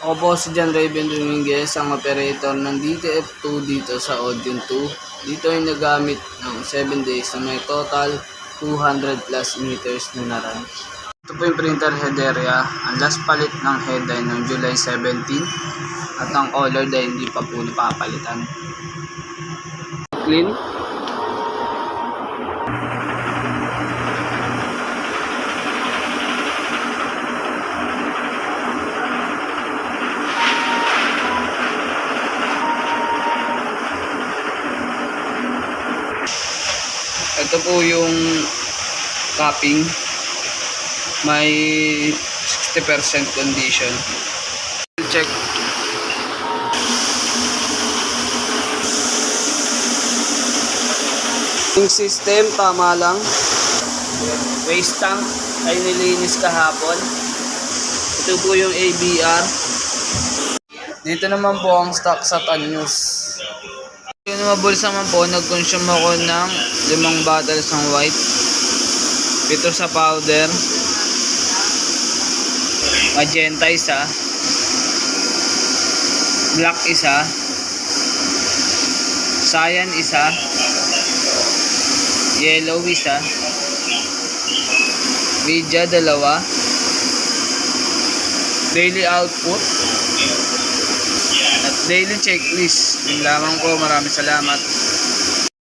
Ako po si John Raven Dominguez, ang operator ng DTF2 dito sa Audion 2. Dito ay nagamit ng 7 days na may total 200 plus meters na na-run. Ito po yung printer head area. Ang last palit ng head ay noong July 17 at ang color ay hindi pa po napapalitan. Clean. Ito po yung capping, may 60% condition. Check. Yung system tama lang. Waste tank ay nilinis kahapon. Ito po yung ABR. Dito naman po ang stock sa Tanyos. Yung mabulsa man po, nag-consume ako ng 5 bottles ng white, 7 sa powder, magenta isa, black isa, cyan isa, yellow isa, media 2, daily output, at daily checklist. Yun lamang po. Maraming salamat.